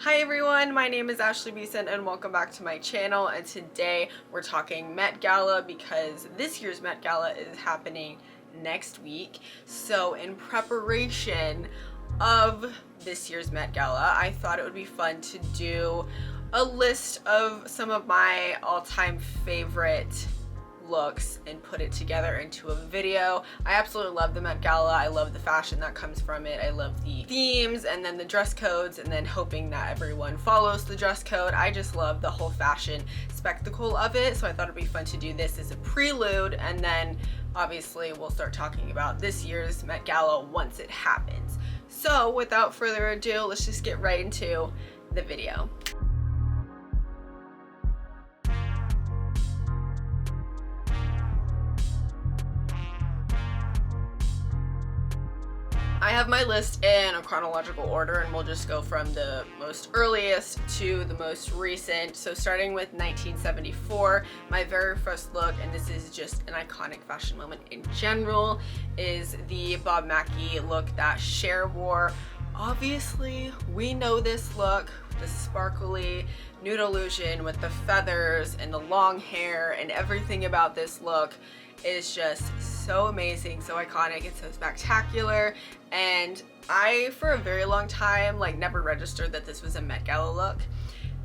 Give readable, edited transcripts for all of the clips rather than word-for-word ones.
Hi everyone, my name is Ashley Beeson and welcome back to my channel, and today we're talking Met Gala because this year's Met Gala is happening next week. So in preparation of this year's Met Gala, I thought it would be fun to do a list of some of my all-time favorite looks and put it together into a video. I absolutely love the Met Gala. I love the fashion that comes from it. I love the themes and then the dress codes and then hoping that everyone follows the dress code. I just love the whole fashion spectacle of it, so I thought it'd be fun to do this as a prelude, and then obviously we'll start talking about this year's Met Gala once it happens. So without further ado, let's just get right into the video. I have my list in a chronological order and we'll just go from the most earliest to the most recent. So starting with 1974, my very first look, and this is just an iconic fashion moment in general, is the Bob Mackie look that Cher wore. Obviously, we know this look, the sparkly nude illusion with the feathers and the long hair, and everything about this look is just so amazing, so iconic, and so spectacular. And I, for a very long time, like never registered that this was a Met Gala look.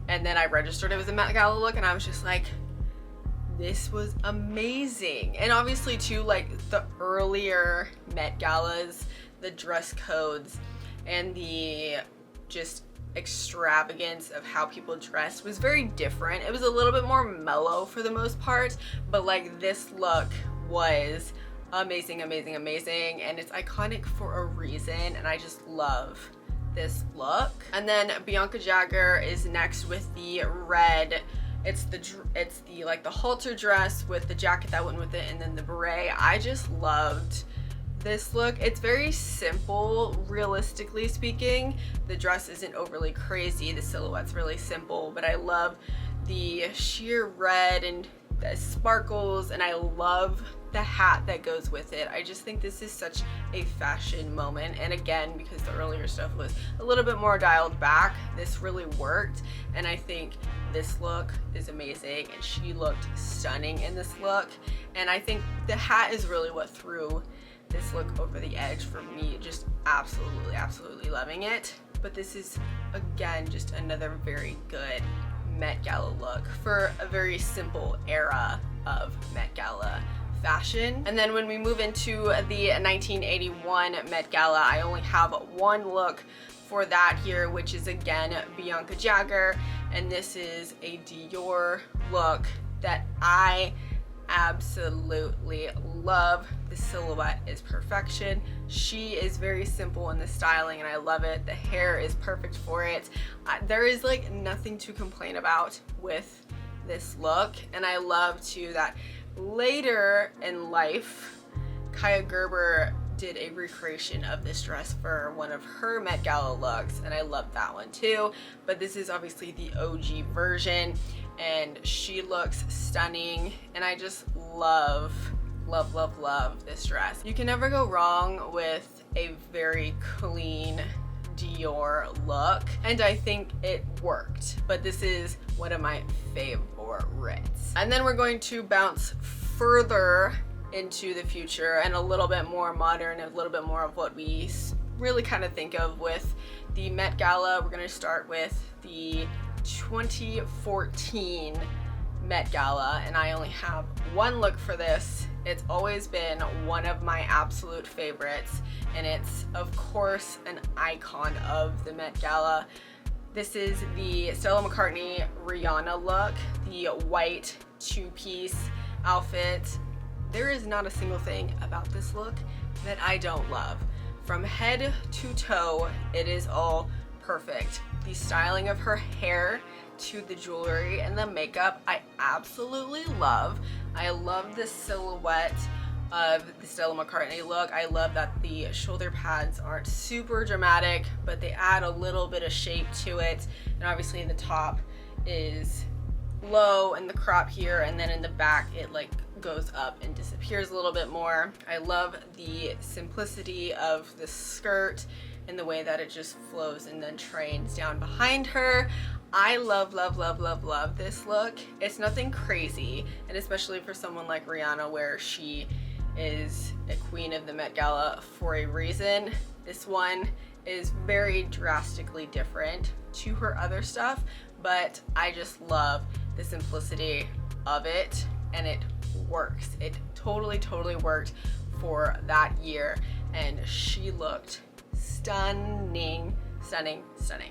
And then I registered it was a Met Gala look and I was just like, this was amazing. And obviously too, like the earlier Met Galas, the dress codes and the just extravagance of how people dressed was very different. It was a little bit more mellow for the most part, but like this look was amazing, amazing, amazing, and it's iconic for a reason, and I just love this look. And then Bianca Jagger is next with the red. It's the like the halter dress with the jacket that went with it and then the beret. I just loved this look. It's very simple, realistically speaking. The dress isn't overly crazy, the silhouette's really simple, but I love the sheer red and the sparkles, and I love the hat that goes with it. I just think this is such a fashion moment, and again, because the earlier stuff was a little bit more dialed back, this really worked, and I think this look is amazing, and she looked stunning in this look, and I think the hat is really what threw this look over the edge for me. Just absolutely loving it. But this is again just another very good Met Gala look for a very simple era of Met Gala fashion. And then when we move into the 1981 Met Gala, I only have one look for that here, which is again Bianca Jagger, and this is a Dior look that I absolutely love. The silhouette is perfection. She is very simple in the styling and I love it. The hair is perfect for it. There is like nothing to complain about with this look, and I love too that later in life Kaia Gerber did a recreation of this dress for one of her Met Gala looks, and I love that one too. But this is obviously the OG version and she looks stunning, and I just love this dress. You can never go wrong with a very clean Dior look, and I think it worked, but this is one of my favorites. And then we're going to bounce further into the future and a little bit more modern, a little bit more of what we really kind of think of with the Met Gala. We're going to start with the 2014 Met Gala, and I only have one look for this. It's always been one of my absolute favorites, and it's of course an icon of the Met Gala. This is the Stella McCartney Rihanna look, the white two-piece outfit. There is not a single thing about this look that I don't love. From head to toe, it is all perfect. The styling of her hair to the jewelry and the makeup, I absolutely love. I love the silhouette of the Stella McCartney look. I love that the shoulder pads aren't super dramatic, but they add a little bit of shape to it. And obviously the top is low and the crop here, and then in the back it like goes up and disappears a little bit more. I love the simplicity of the skirt in the way that it just flows and then trains down behind her. I love, love, love, love, love this look. It's nothing crazy, and especially for someone like Rihanna, where she is a queen of the Met Gala for a reason. This one is very drastically different to her other stuff, but I just love the simplicity of it, and it works. It totally worked for that year, and she looked stunning.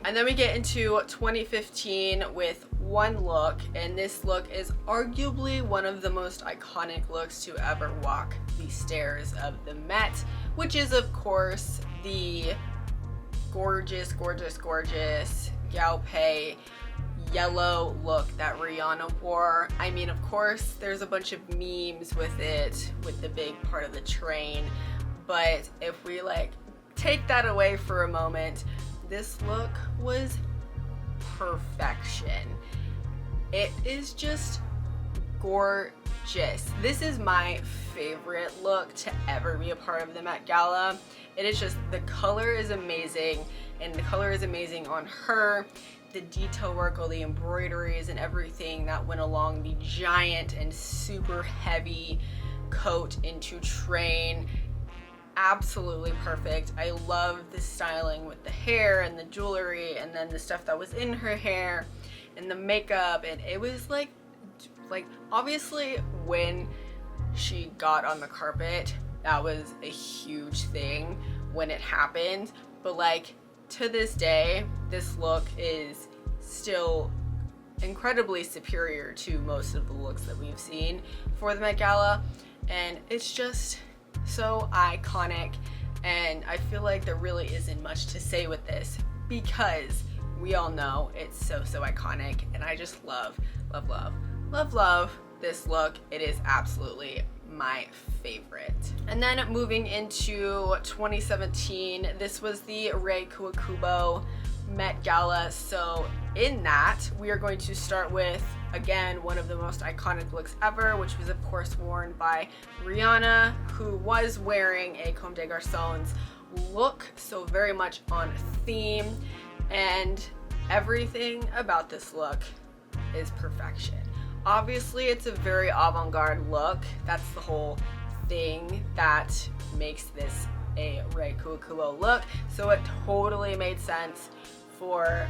And then we get into 2015 with one look, and this look is arguably one of the most iconic looks to ever walk the stairs of the Met, which is of course the gorgeous Guo Pei yellow look that Rihanna wore. I mean, of course, there's a bunch of memes with it, with the big part of the train, but if we like take that away for a moment, this look was perfection. It is just gorgeous. This is my favorite look to ever be a part of the Met Gala. It is just, the color is amazing, and the color is amazing on her. The detail work, all the embroideries and everything that went along the giant and super heavy coat into train, absolutely perfect. I love the styling with the hair and the jewelry, and then the stuff that was in her hair and the makeup, and it was like obviously when she got on the carpet, that was a huge thing when it happened, but like to this day, this look is still incredibly superior to most of the looks that we've seen for the Met Gala, and it's just so iconic. And I feel like there really isn't much to say with this, because we all know it's so iconic, and I just love this look. It is absolutely my favorite. And then moving into 2017, this was the Rei Kawakubo Met Gala. So in that, we are going to start with, again, one of the most iconic looks ever, which was of course worn by Rihanna, who was wearing a Comme des Garçons look, so very much on theme, and everything about this look is perfection. Obviously, it's a very avant-garde look. That's the whole thing that makes this a Rei Kawakubo look, so it totally made sense for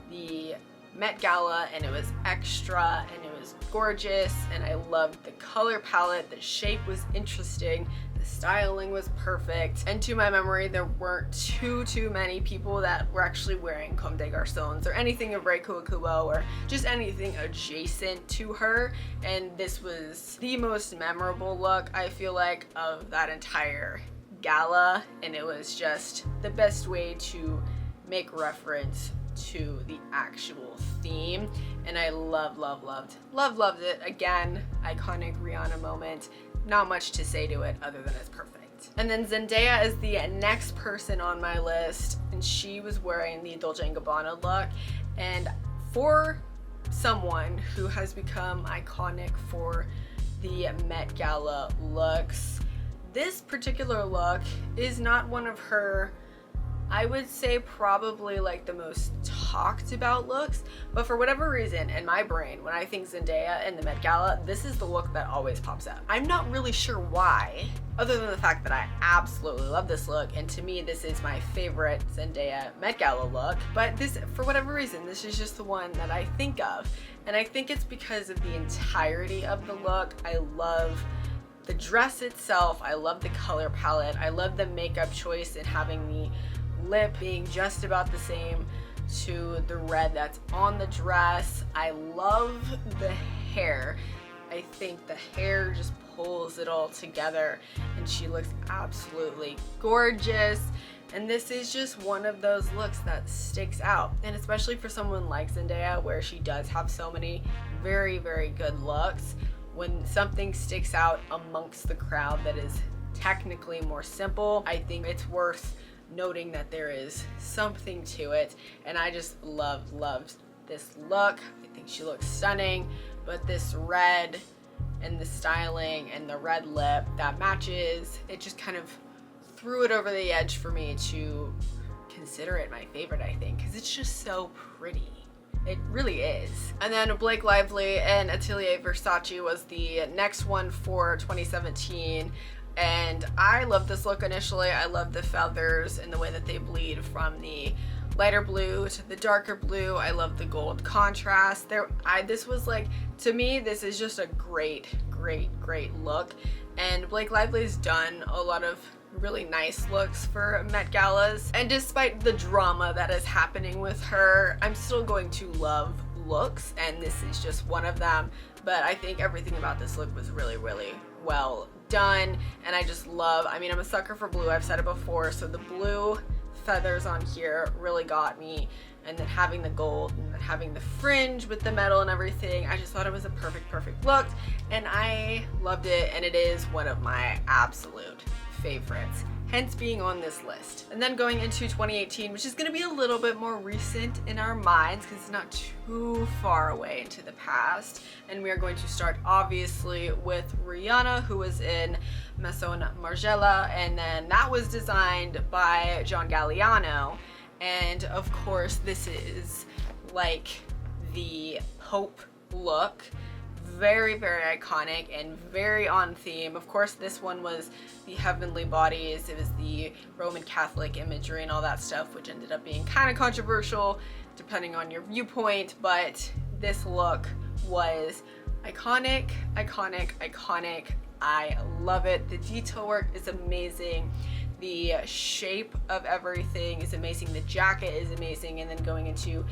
the Met Gala, and it was extra, and it was gorgeous, and I loved the color palette. The shape was interesting, the styling was perfect, and to my memory, there weren't too many people that were actually wearing Comme des Garçons or anything of Rei Kawakubo or just anything adjacent to her, and this was the most memorable look, I feel like, of that entire gala, and it was just the best way to make reference to the actual theme, and I loved it. Again, iconic Rihanna moment. Not much to say to it other than it's perfect. And then Zendaya is the next person on my list, and she was wearing the Dolce & Gabbana look, and for someone who has become iconic for the Met Gala looks, this particular look is not one of her, I would say, probably like the most talked about looks, but for whatever reason in my brain, when I think Zendaya and the Met Gala, this is the look that always pops up. I'm not really sure why, other than the fact that I absolutely love this look, and to me this is my favorite Zendaya Met Gala look, but this, for whatever reason, this is just the one that I think of, and I think it's because of the entirety of the look. I love the dress itself, I love the color palette, I love the makeup choice and having the lip being just about the same to the red that's on the dress. I love the hair. I think the hair just pulls it all together, and she looks absolutely gorgeous, and this is just one of those looks that sticks out, and especially for someone like Zendaya, where she does have so many very good looks, when something sticks out amongst the crowd that is technically more simple, I think it's worth noting that there is something to it, and I just loved this look. I think she looks stunning, but this red and the styling and the red lip that matches, it just kind of threw it over the edge for me to consider it my favorite, I think, because it's just so pretty. It really is. And then Blake Lively and Atelier Versace was the next one for 2017. And I love this look initially. I love the feathers and the way that they bleed from the lighter blue to the darker blue. I love the gold contrast. This was like, to me, this is just a great look. And Blake Lively's done a lot of really nice looks for Met Galas, and despite the drama that is happening with her, I'm still going to love looks, and this is just one of them. But I think everything about this look was really well done, and I just love, I mean, I'm a sucker for blue, I've said it before, so the blue feathers on here really got me, and then having the gold and then having the fringe with the metal and everything, I just thought it was a perfect look, and I loved it, and it is one of my absolute favorites, hence being on this list. And then going into 2018, which is going to be a little bit more recent in our minds because it's not too far away into the past, and we are going to start obviously with Rihanna, who was in Maison Margiela, and then that was designed by John Galliano, and of course this is like the Pope look. Very iconic and very on theme. Of course, this one was the heavenly bodies. It was the Roman Catholic imagery and all that stuff, which ended up being kind of controversial depending on your viewpoint, but this look was iconic. I love it. The detail work is amazing. The shape of everything is amazing. The jacket is amazing. And then going into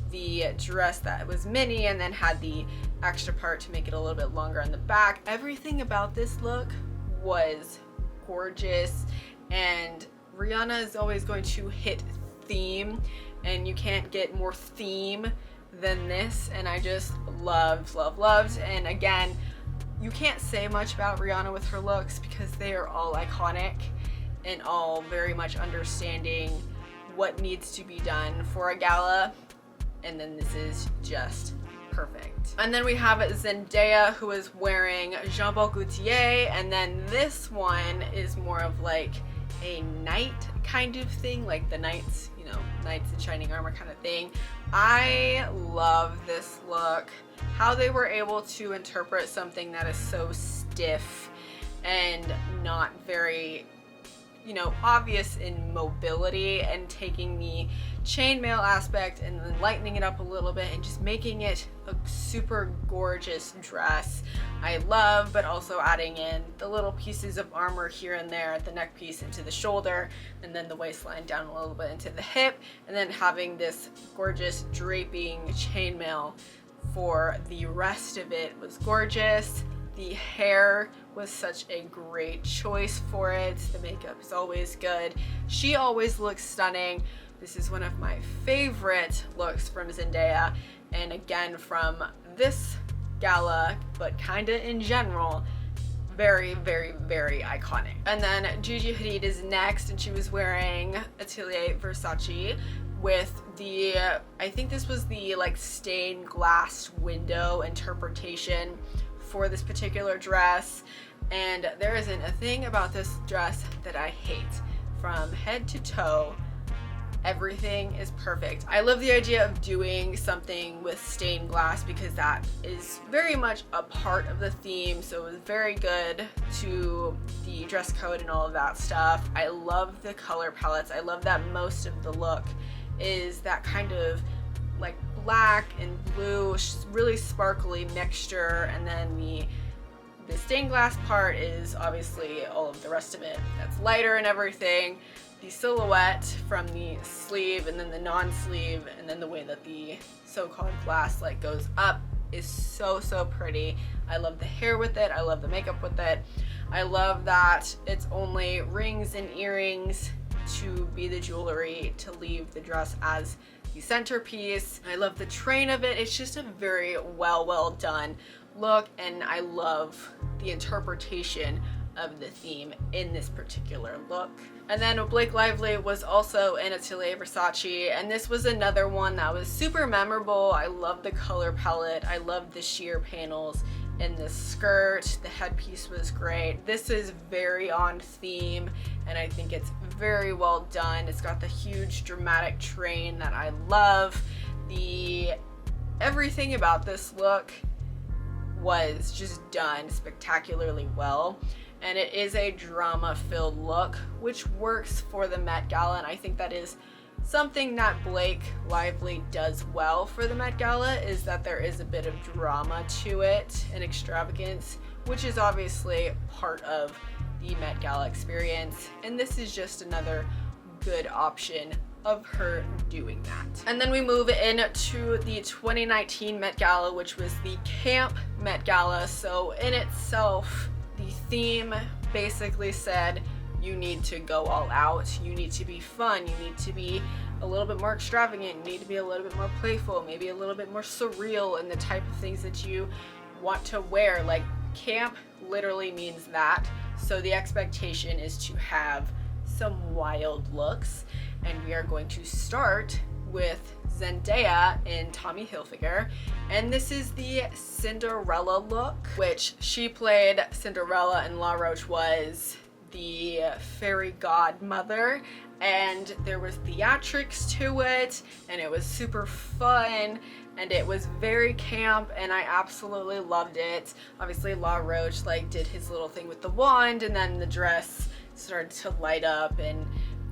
the dress that was mini and then had the extra part to make it a little bit longer on the back. Everything about this look was gorgeous, and Rihanna is always going to hit theme, and you can't get more theme than this, and I just loved. And again, you can't say much about Rihanna with her looks because they are all iconic and all very much understanding what needs to be done for a gala, and then this is just perfect. And then we have Zendaya, who is wearing Jean Paul Gaultier, and then this one is more of like a knight kind of thing, like the knights, you know, knights in shining armor kind of thing. I love this look, how they were able to interpret something that is so stiff and not very, you know, obvious in mobility, and taking the chainmail aspect and then lightening it up a little bit and just making it a super gorgeous dress. I love, but also adding in the little pieces of armor here and there, the neck piece into the shoulder, and then the waistline down a little bit into the hip, and then having this gorgeous draping chainmail for the rest of it was gorgeous. The hair was such a great choice for it. The makeup is always good. She always looks stunning. This is one of my favorite looks from Zendaya, and again from this gala, but kinda in general, very iconic. And then Gigi Hadid is next, and she was wearing Atelier Versace with the, I think this was the like stained glass window interpretation for this particular dress, and there isn't a thing about this dress that I hate. From head to toe, everything is perfect. I love the idea of doing something with stained glass because that is very much a part of the theme, so it was very good to the dress code and all of that stuff. I love the color palettes. I love that most of the look is that kind of like black and blue, really sparkly mixture, and then the stained glass part is obviously all of the rest of it that's lighter and everything. The silhouette from the sleeve and then the non-sleeve, and then the way that the so-called glass like goes up is so pretty. I love the hair with it. I love the makeup with it. I love that it's only rings and earrings to be the jewelry to leave the dress as the centerpiece. I love the train of it. It's just a very well done look, and I love the interpretation of the theme in this particular look. And then Blake Lively was also in Atelier Versace, and this was another one that was super memorable. I love the color palette. I love the sheer panels in the skirt. The headpiece was great. This is very on theme, and I think it's very well done. It's got the huge dramatic train that I love. Everything about this look was just done spectacularly well, and it is a drama-filled look, which works for the Met Gala, and I think that is something that Blake Lively does well for the Met Gala, is that there is a bit of drama to it and extravagance, which is obviously part of the Met Gala experience, and this is just another good option of her doing that. And then we move into the 2019 Met Gala, which was the Camp Met Gala. So in itself, the theme basically said, you need to go all out, you need to be fun, you need to be a little bit more extravagant, you need to be a little bit more playful, maybe a little bit more surreal in the type of things that you want to wear. Like, camp literally means that. So the expectation is to have some wild looks, and we are going to start with Zendaya in Tommy Hilfiger, and this is the Cinderella look, which she played Cinderella, and La Roche was the fairy godmother, and there was theatrics to it, and it was super fun, and it was very camp, and I absolutely loved it. Obviously La Roche like did his little thing with the wand, and then the dress started to light up and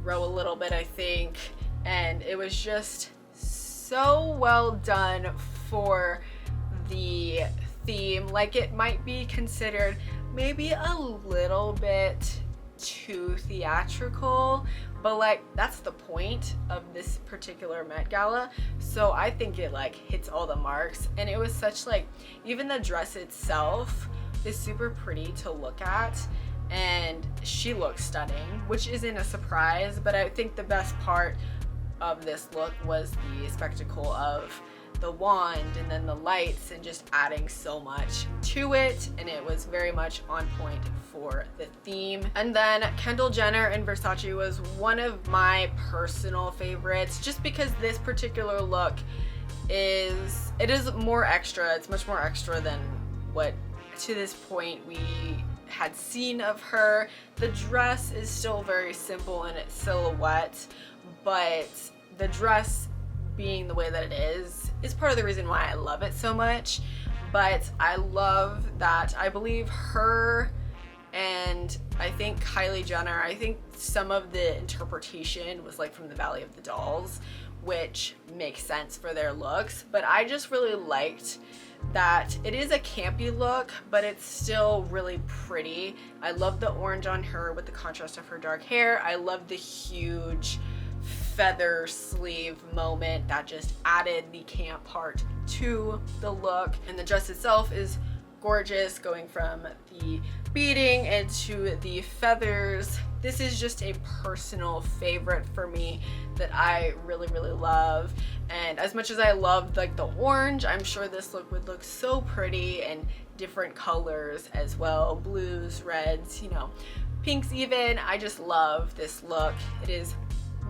grow a little bit, I think, and it was just so well done for the theme. Like, it might be considered maybe a little bit too theatrical, but like, that's the point of this particular Met Gala, so I think it like hits all the marks. And it was such like, even the dress itself is super pretty to look at, and she looks stunning, which isn't a surprise, but I think the best part of this look was the spectacle of the wand and then the lights, and just adding so much to it, and it was very much on point for the theme. And then Kendall Jenner in Versace was one of my personal favorites, just because this particular look is more extra. It's much more extra than what to this point we had seen of her. The dress is still very simple in its silhouette, but the dress being the way that it is part of the reason why I love it so much. But I love that, I believe her and I think Kylie Jenner, I think some of the interpretation was like from the Valley of the Dolls, which makes sense for their looks, but I just really liked that it is a campy look, but it's still really pretty. I love the orange on her with the contrast of her dark hair. I love the huge feather sleeve moment that just added the camp part to the look. And the dress itself is gorgeous, going from the beading into the feathers. This is just a personal favorite for me that I really, really love. And as much as I love like the orange, I'm sure this look would look so pretty in different colors as well. Blues, reds, you know, pinks even. I just love this look. It is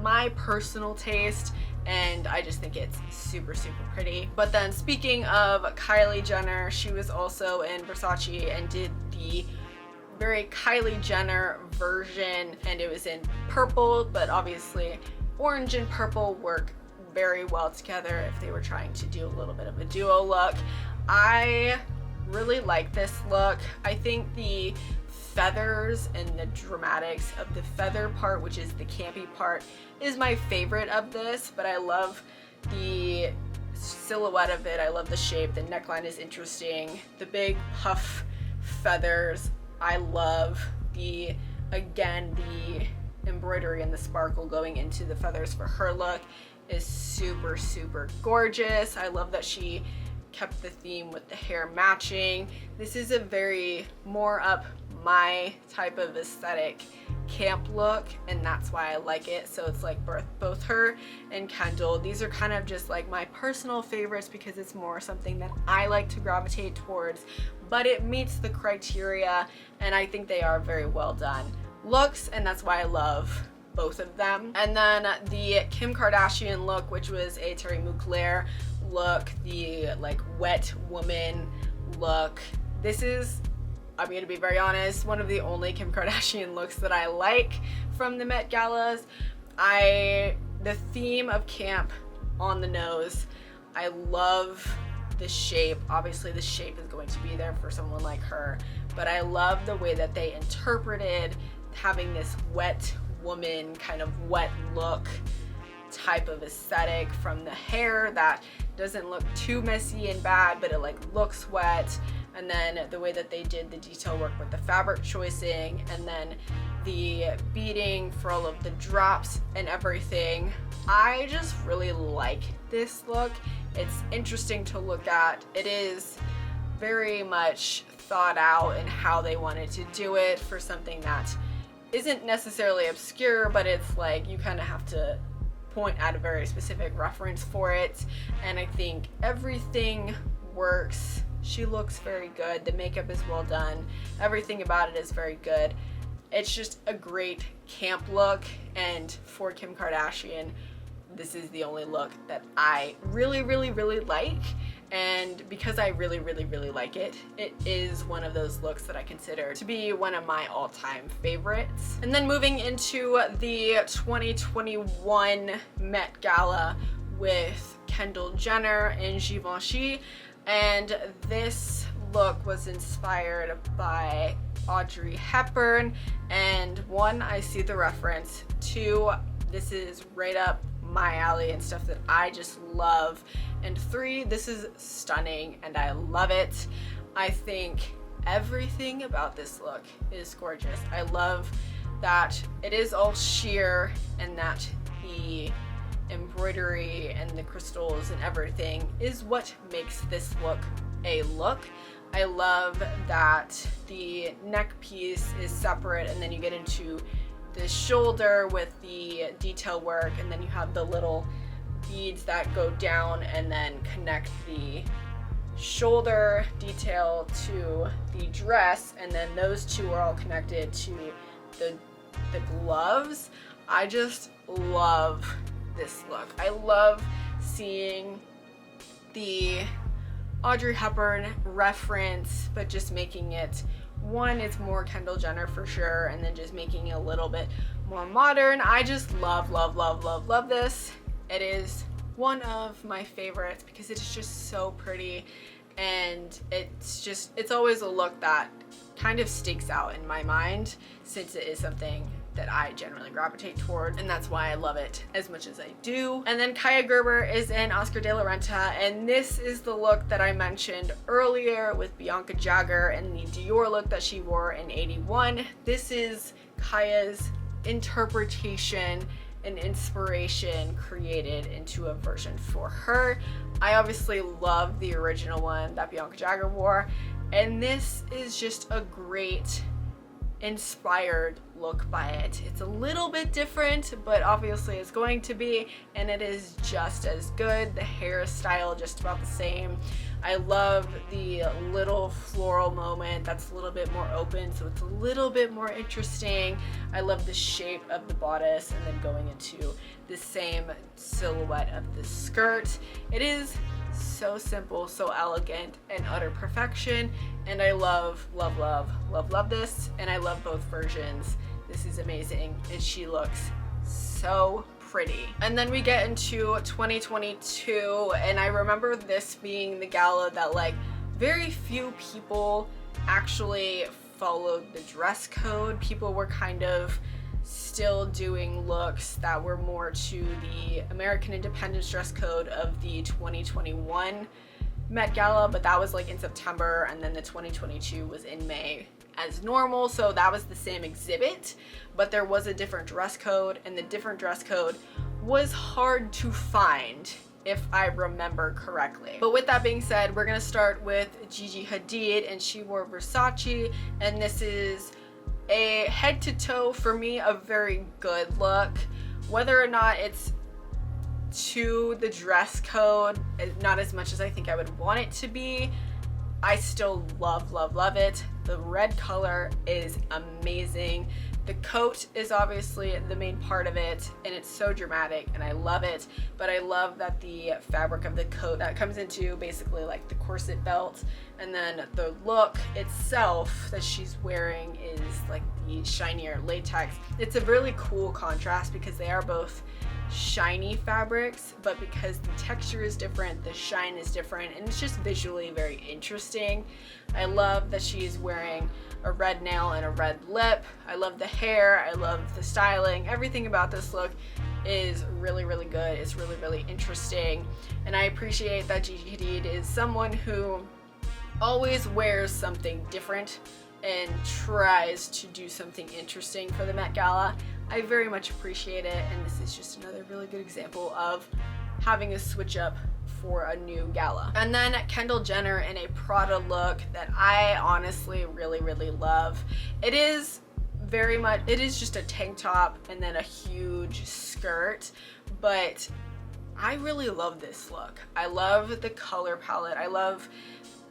my personal taste, and I just think it's super, super pretty. But then speaking of Kylie Jenner, she was also in Versace and did the very Kylie Jenner version, and it was in purple, but obviously orange and purple work very well together if they were trying to do a little bit of a duo look. I really like this look. I think the feathers and the dramatics of the feather part, which is the campy part, is my favorite of this, but I love the silhouette of it. I love the shape. The neckline is interesting. The big puff feathers. I love the embroidery and the sparkle going into the feathers for her look is super, super gorgeous. I love that she kept the theme with the hair matching. This is a very more up my type of aesthetic camp look, and that's why I like it. So it's like both her and Kendall, these are kind of just like my personal favorites because it's more something that I like to gravitate towards, but it meets the criteria, and I think they are very well done looks, and that's why I love both of them. And then the Kim Kardashian look, which was a Thierry Mugler look, the like wet woman look. This is, I'm gonna be very honest, one of the only Kim Kardashian looks that I like from the Met Galas. The theme of camp on the nose, I love the shape. Obviously the shape is going to be there for someone like her, but I love the way that they interpreted having this wet woman, kind of wet look type of aesthetic, from the hair that doesn't look too messy and bad, but it like looks wet, and then the way that they did the detail work with the fabric choicing, and then the beading for all of the drops and everything. I just really like this look. It's interesting to look at. It is very much thought out in how they wanted to do it for something that isn't necessarily obscure, but it's like you kind of have to point at a very specific reference for it, and I think everything works. She looks very good. The makeup is well done. Everything about it is very good. It's just a great camp look, and for Kim Kardashian, this is the only look that I really like, and because I really like it, it is one of those looks that I consider to be one of my all-time favorites. And then moving into the 2021 Met Gala with Kendall Jenner and Givenchy, and this look was inspired by Audrey Hepburn, and one, I see the reference, two, this is right up my alley and stuff that I just love, and three, this is stunning and I love it. I think everything about this look is gorgeous. I love that it is all sheer, and that the embroidery and the crystals and everything is what makes this look a look. I love that the neck piece is separate, and then you get into the shoulder with the detail work, and then you have the little beads that go down and then connect the shoulder detail to the dress, and then those two are all connected to the gloves. I just love this look. I love seeing the Audrey Hepburn reference, but just making it, one, it's more Kendall Jenner for sure, and then just making it a little bit more modern. I just love this. It is one of my favorites because it's just so pretty, and it's always a look that kind of sticks out in my mind, since it is something that I generally gravitate toward, and that's why I love it as much as I do. And then Kaia Gerber is in Oscar de la Renta, and this is the look that I mentioned earlier with Bianca Jagger and the Dior look that she wore in '81. This is Kaia's interpretation and inspiration created into a version for her. I obviously love the original one that Bianca Jagger wore, and this is just a great inspired look by it. It's a little bit different, but obviously it's going to be, and it is just as good. The hairstyle just about the same. I love the little floral moment that's a little bit more open, so it's a little bit more interesting. I love the shape of the bodice, and then going into the same silhouette of the skirt. It is so simple, so elegant, and utter perfection, and I love this, and I love both versions. This is amazing, and she looks so pretty. And then we get into 2022, and I remember this being the gala that like very few people actually followed the dress code. People were kind of still doing looks that were more to the American Independence dress code of the 2021 Met Gala, but that was like in September, and then the 2022 was in May as normal, so that was the same exhibit, but there was a different dress code, and the different dress code was hard to find if I remember correctly. But with that being said, we're gonna start with Gigi Hadid, and she wore Versace, and this is a head to toe, for me, a very good look. Whether or not it's to the dress code, not as much as I think I would want it to be, I still love it. The red color is amazing. The coat is obviously the main part of it, and it's so dramatic, and I love it. But I love that the fabric of the coat that comes into basically like the corset belt, and then the look itself that she's wearing is like the shinier latex. It's a really cool contrast because they are both shiny fabrics, but because the texture is different, the shine is different, and it's just visually very interesting. I love that she's wearing a red nail and a red lip. I love the hair, I love the styling. Everything about this look is really good. It's really interesting, and I appreciate that Gigi Hadid is someone who always wears something different and tries to do something interesting for the Met Gala. I very much appreciate it, and this is just another really good example of having a switch up for a new gala. And then Kendall Jenner in a Prada look that I honestly really love. It is just a tank top and then a huge skirt, but I really love this look. I love the color palette. I love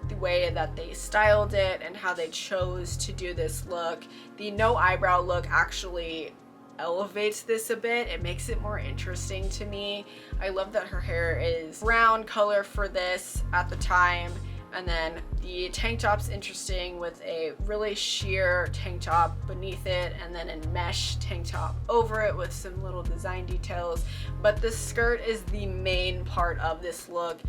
the way that they styled it and how they chose to do this look. The no eyebrow look actually elevates this a bit. It makes it more interesting to me. I love that her hair is brown color for this at the time, and then the tank top's interesting with a really sheer tank top beneath it and then a mesh tank top over it with some little design details. But the skirt is the main part of this look,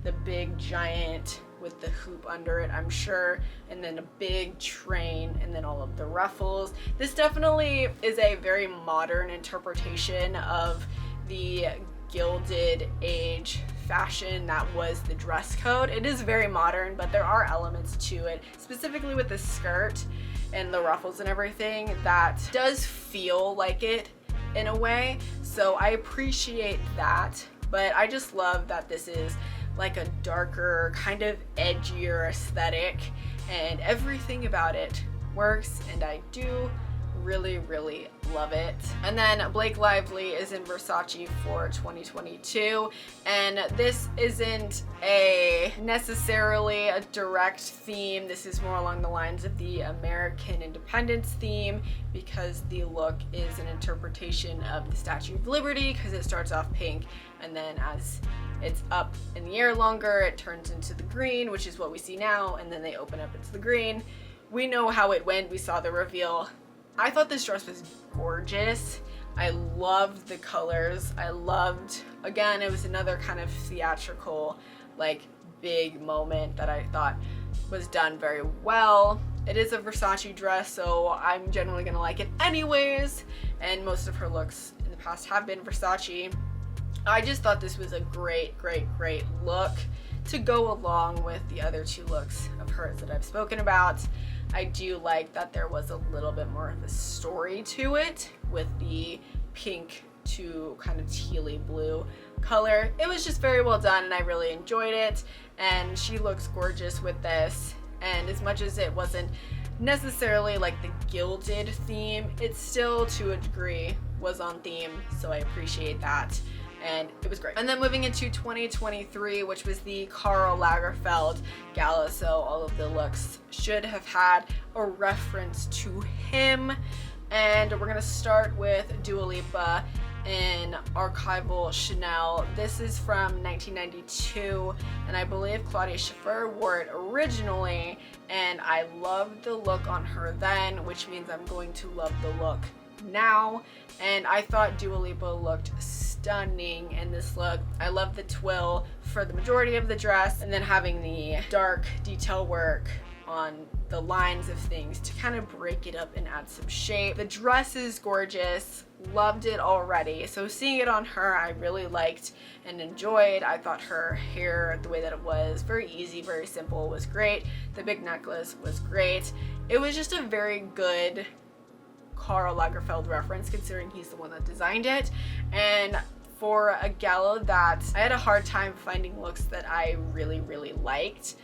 the big giant with the hoop under it, I'm sure, and then a big train, and then all of the ruffles. This definitely is a very modern interpretation of the Gilded Age fashion that was the dress code. It is very modern, but there are elements to it, specifically with the skirt and the ruffles and everything, that does feel like it in a way. So I appreciate that, but I just love that this is like a darker, kind of edgier aesthetic, and everything about it works, and I do really love it. And then Blake Lively is in Versace for 2022, and this isn't necessarily a direct theme. This is more along the lines of the American independence theme, because the look is an interpretation of the Statue of Liberty, because it starts off pink, and then as it's up in the air longer, it turns into the green, which is what we see now, and then they open up into the green. We know how it went. We saw the reveal. I thought this dress was gorgeous. I loved the colors. I loved, again, it was another kind of theatrical, like, big moment that I thought was done very well. It is a Versace dress, so I'm generally gonna like it anyways, and most of her looks in the past have been Versace. I just thought this was a great look to go along with the other two looks of hers that I've spoken about. I do like that there was a little bit more of a story to it with the pink to kind of tealy blue color. It was just very well done, and I really enjoyed it, and she looks gorgeous with this. And as much as it wasn't necessarily like the gilded theme, it still to a degree was on theme, so I appreciate that, and it was great. And then moving into 2023, which was the Karl Lagerfeld Gala, so all of the looks should have had a reference to him. And we're gonna start with Dua Lipa in Archival Chanel. This is from 1992, and I believe Claudia Schiffer wore it originally, and I loved the look on her then, which means I'm going to love the look now. And I thought Dua Lipa looked stunning in this look. I love the twill for the majority of the dress, and then having the dark detail work on the lines of things to kind of break it up and add some shape. The dress is gorgeous, loved it already, so seeing it on her I really liked and enjoyed. I thought her hair, the way that it was, very easy, very simple, was great. The big necklace was great. It was just a very good Karl Lagerfeld reference, considering he's the one that designed it. And for a gala that I had a hard time finding looks that I really liked,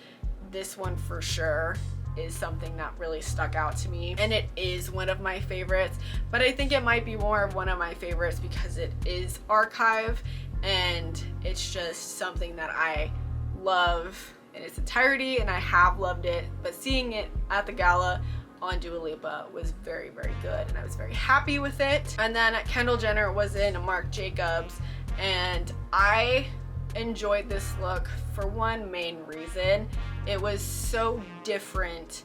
this one for sure is something that really stuck out to me, and it is one of my favorites. But I think it might be more of one of my favorites because it is archive, and it's just something that I love in its entirety, and I have loved it, but seeing it at the gala on Dua Lipa was very, very good, and I was very happy with it. And then Kendall Jenner was in Marc Jacobs, and I enjoyed this look for one main reason. It was so different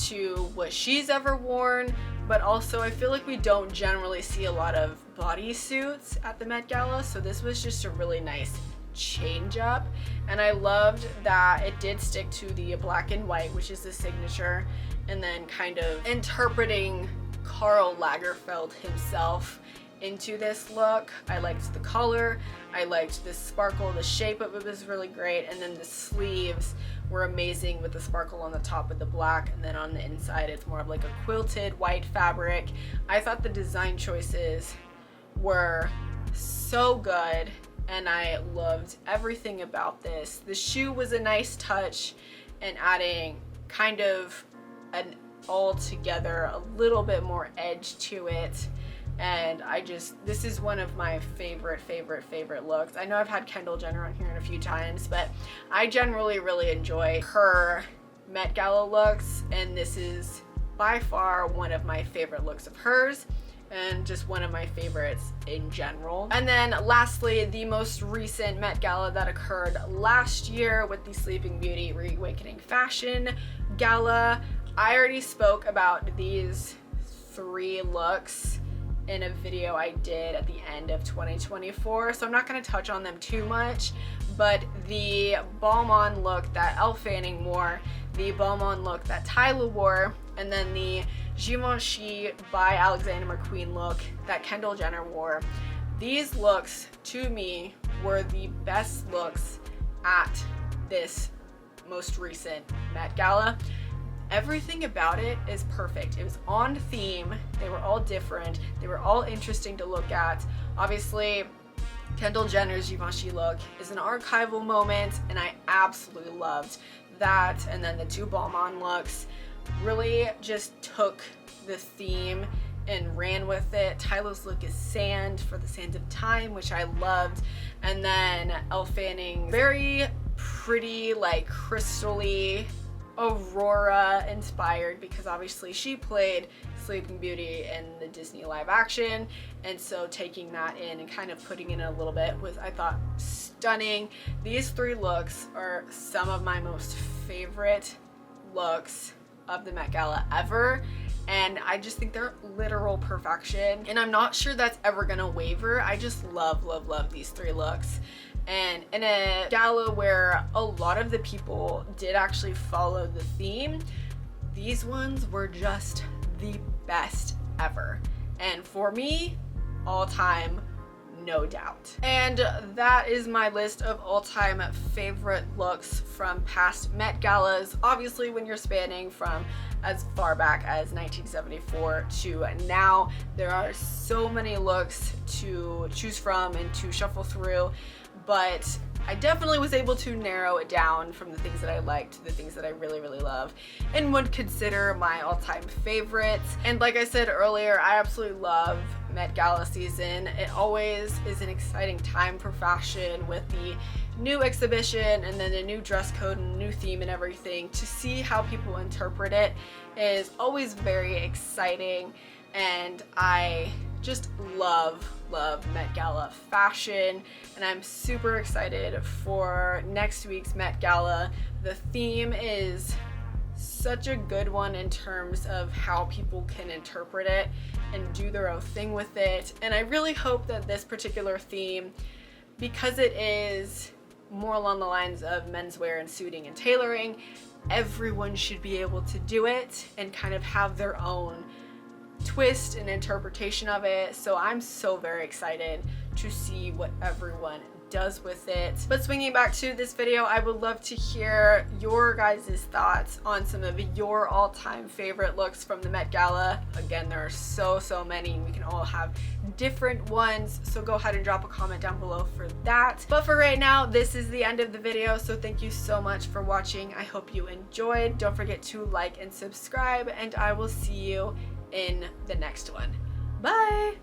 to what she's ever worn, but also I feel like we don't generally see a lot of bodysuits at the Met Gala, so this was just a really nice change up. And I loved that it did stick to the black and white, which is the signature, and then kind of interpreting Karl Lagerfeld himself into this look. I liked the color, I liked the sparkle, the shape of it was really great, and then the sleeves were amazing with the sparkle on the top with the black, and then on the inside it's more of like a quilted white fabric. I thought the design choices were so good, and I loved everything about this. The shoe was a nice touch and adding kind of an altogether a little bit more edge to it. And this is one of my favorite looks. I know I've had Kendall Jenner on here a few times, but I generally really enjoy her Met Gala looks, and this is by far one of my favorite looks of hers, and just one of my favorites in general. And then lastly, the most recent Met Gala that occurred last year with the Sleeping Beauty Reawakening Fashion Gala. I already spoke about these 3 looks in a video I did at the end of 2024, so I'm not going to touch on them too much, but the Balmain look that Elle Fanning wore, the Balmain look that Tyla wore, and then the Givenchy by Alexander McQueen look that Kendall Jenner wore. These looks, to me, were the best looks at this most recent Met Gala. Everything about it is perfect. It was on theme. They were all different. They were all interesting to look at. Obviously, Kendall Jenner's Givenchy look is an archival moment, and I absolutely loved that. And then the 2 Balmain looks really just took the theme and ran with it. Tyla's look is sand for the sands of time, which I loved. And then Elle Fanning, very pretty, like crystal-y, Aurora inspired, because obviously she played Sleeping Beauty in the Disney live action, and so taking that in and kind of putting in a little bit was, I thought, stunning. These 3 looks are some of my most favorite looks of the Met Gala ever, and I just think they're literal perfection, and I'm not sure that's ever gonna waver. I just love these 3 looks. And in a gala where a lot of the people did actually follow the theme, these ones were just the best ever. And for me, all time, no doubt. And that is my list of all-time favorite looks from past Met Galas. Obviously, when you're spanning from as far back as 1974 to now, there are so many looks to choose from and to shuffle through, but I definitely was able to narrow it down from the things that I liked to the things that I really love and would consider my all-time favorites. And like I said earlier, I absolutely love Met Gala season. It always is an exciting time for fashion with the new exhibition and then the new dress code and new theme and everything. To see how people interpret it is always very exciting, and I just love Met Gala fashion, and I'm super excited for next week's Met Gala. The theme is such a good one in terms of how people can interpret it and do their own thing with it, and I really hope that this particular theme, because it is more along the lines of menswear and suiting and tailoring, everyone should be able to do it and kind of have their own twist and interpretation of it. So I'm so very excited to see what everyone does with it. But swinging back to this video, I would love to hear your guys' thoughts on some of your all-time favorite looks from the Met Gala. Again, there are so many, and we can all have different ones, so go ahead and drop a comment down below for that. But for right now, this is the end of the video, so thank you so much for watching. I hope you enjoyed. Don't forget to like and subscribe, and I will see you in the next one. Bye!